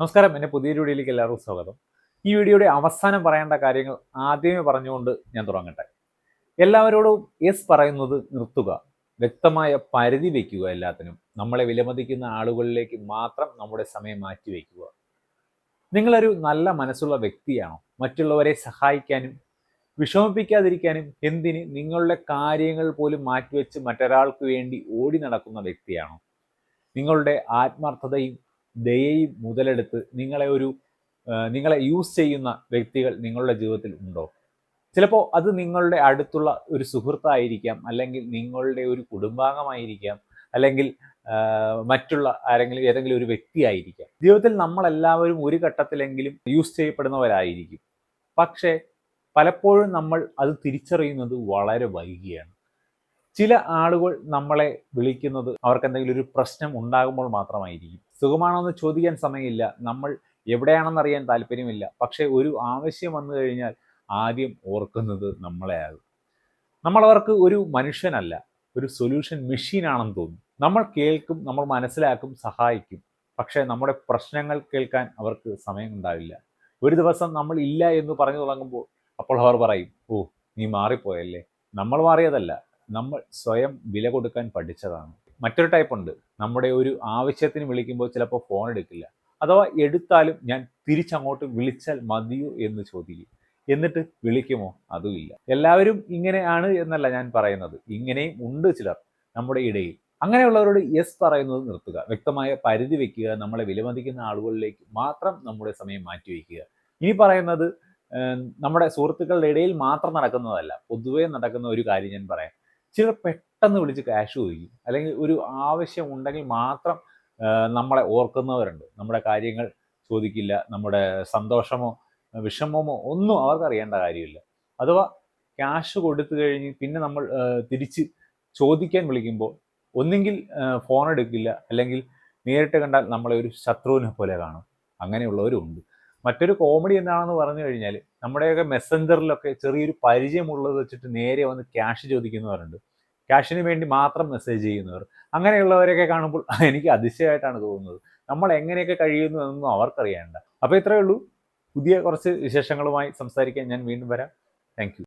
നമസ്കാരം, എൻ്റെ പുതിയൊരു വീഡിയോയിലേക്ക് എല്ലാവർക്കും സ്വാഗതം. ഈ വീഡിയോയുടെ അവസാനം പറയേണ്ട കാര്യങ്ങൾ ആദ്യമേ പറഞ്ഞുകൊണ്ട് ഞാൻ തുടങ്ങട്ടെ. എല്ലാവരോടും യെസ് പറയുന്നത് നിർത്തുക. വ്യക്തമായ പരിധി വയ്ക്കുക എല്ലാത്തിനും. നമ്മളെ വിലമതിക്കുന്ന ആളുകളിലേക്ക് മാത്രം നമ്മുടെ സമയം മാറ്റിവെക്കുക. നിങ്ങളൊരു നല്ല മനസ്സുള്ള വ്യക്തിയാണോ? മറ്റുള്ളവരെ സഹായിക്കാനും വിഷമിപ്പിക്കാതിരിക്കാനും എന്തിന് നിങ്ങളുടെ കാര്യങ്ങൾ പോലും മാറ്റിവെച്ച് മറ്റൊരാൾക്ക് വേണ്ടി ഓടി നടക്കുന്ന വ്യക്തിയാണോ? നിങ്ങളുടെ ആത്മാർത്ഥതയും ദയയും മുതലെടുത്ത് നിങ്ങളെ യൂസ് ചെയ്യുന്ന വ്യക്തികൾ നിങ്ങളുടെ ജീവിതത്തിൽ ഉണ്ടോ? ചിലപ്പോൾ അത് നിങ്ങളുടെ അടുത്തുള്ള ഒരു സുഹൃത്തായിരിക്കാം, അല്ലെങ്കിൽ നിങ്ങളുടെ ഒരു കുടുംബാംഗമായിരിക്കാം, അല്ലെങ്കിൽ മറ്റുള്ള ഏതെങ്കിലും ഒരു വ്യക്തിയായിരിക്കാം. ജീവിതത്തിൽ നമ്മളെല്ലാവരും ഒരു ഘട്ടത്തിലെങ്കിലും യൂസ് ചെയ്യപ്പെടുന്നവരായിരിക്കും. പക്ഷേ പലപ്പോഴും നമ്മൾ അത് തിരിച്ചറിയുന്നത് വളരെ വൈകിയാണ്. ചില ആളുകൾ നമ്മളെ വിളിക്കുന്നത് അവർക്ക് എന്തെങ്കിലും ഒരു പ്രശ്നം ഉണ്ടാകുമ്പോൾ മാത്രമായിരിക്കും. സുഖമാണോ എന്ന് ചോദിക്കാൻ സമയമില്ല, നമ്മൾ എവിടെയാണെന്നറിയാൻ താല്പര്യമില്ല. പക്ഷേ ഒരു ആവശ്യം വന്നു കഴിഞ്ഞാൽ ആദ്യം ഓർക്കുന്നത് നമ്മളെയാകും. നമ്മളവർക്ക് ഒരു മനുഷ്യനല്ല, ഒരു സൊല്യൂഷൻ മെഷീനാണെന്ന് തോന്നും. നമ്മൾ കേൾക്കും, നമ്മൾ മനസ്സിലാക്കും, സഹായിക്കും. പക്ഷേ നമ്മുടെ പ്രശ്നങ്ങൾ കേൾക്കാൻ അവർക്ക് സമയം ഉണ്ടാവില്ല. ഒരു ദിവസം നമ്മൾ ഇല്ല എന്ന് പറഞ്ഞു തുടങ്ങുമ്പോൾ അപ്പോൾ അവർ പറയും, ഓ നീ മാറിപ്പോയല്ലേ. നമ്മൾ മാറിയതല്ല, നമ്മൾ സ്വയം വില കൊടുക്കാൻ പഠിച്ചതാണ്. മറ്റൊരു ടൈപ്പ് ഉണ്ട്. നമ്മുടെ ഒരു ആവശ്യത്തിന് വിളിക്കുമ്പോൾ ചിലപ്പോൾ ഫോൺ എടുക്കില്ല, അഥവാ എടുത്താലും ഞാൻ തിരിച്ചങ്ങോട്ട് വിളിച്ചാൽ മതിയോ എന്ന് ചോദിക്കും. എന്നിട്ട് വിളിക്കുമോ? അതുമില്ല. എല്ലാവരും ഇങ്ങനെയാണ് എന്നല്ല ഞാൻ പറയുന്നത്, ഇങ്ങനെയും ഉണ്ട് ചിലർ നമ്മുടെ ഇടയിൽ. അങ്ങനെയുള്ളവരോട് യെസ് പറയുന്നത് നിർത്തുക. വ്യക്തമായ പരിധി വെക്കുക. നമ്മളെ വിലമതിക്കുന്ന ആളുകളിലേക്ക് മാത്രം നമ്മുടെ സമയം മാറ്റിവെക്കുക. ഇനി പറയുന്നത് നമ്മുടെ സുഹൃത്തുക്കളുടെ ഇടയിൽ മാത്രം നടക്കുന്നതല്ല, പൊതുവേ നടക്കുന്ന ഒരു കാര്യം ഞാൻ പറയാം. ചിലർ പെട്ടെന്ന് വിളിച്ച് ക്യാഷ് ചോദിക്കും, അല്ലെങ്കിൽ ഒരു ആവശ്യം ഉണ്ടെങ്കിൽ മാത്രം നമ്മളെ ഓർക്കുന്നവരുണ്ട്. നമ്മുടെ കാര്യങ്ങൾ ചോദിക്കില്ല, നമ്മുടെ സന്തോഷമോ വിഷമമോ ഒന്നും അവർക്ക് അറിയേണ്ട കാര്യമില്ല. അഥവാ ക്യാഷ് കൊടുത്തു കഴിഞ്ഞ് പിന്നെ നമ്മൾ തിരിച്ച് ചോദിക്കാൻ വിളിക്കുമ്പോൾ ഒന്നെങ്കിൽ ഫോൺ എടുക്കില്ല, അല്ലെങ്കിൽ നേരിട്ട് കണ്ടാൽ നമ്മളെ ഒരു ശത്രുവിനെ പോലെ കാണും. അങ്ങനെയുള്ളവരും ഉണ്ട്. മറ്റൊരു കോമഡി എന്താണെന്ന് പറഞ്ഞു കഴിഞ്ഞാൽ, നമ്മുടെയൊക്കെ മെസ്സഞ്ചറിലൊക്കെ ചെറിയൊരു പരിചയമുള്ളത് വെച്ചിട്ട് നേരെ വന്ന് ക്യാഷ് ചോദിക്കുന്നവരുണ്ട്. ക്യാഷിന് വേണ്ടി മാത്രം മെസ്സേജ് ചെയ്യുന്നവർ. അങ്ങനെയുള്ളവരെയൊക്കെ കാണുമ്പോൾ എനിക്ക് അതിശയമായിട്ടാണ് തോന്നുന്നത്. നമ്മൾ എങ്ങനെയൊക്കെ കഴിയുന്നു എന്നൊന്നും അവർക്കറിയേണ്ട. അപ്പോൾ ഇത്രയേ ഉള്ളൂ. പുതിയ കുറച്ച് വിശേഷങ്ങളുമായി സംസാരിക്കാൻ ഞാൻ വീണ്ടും വരാം. Thank you.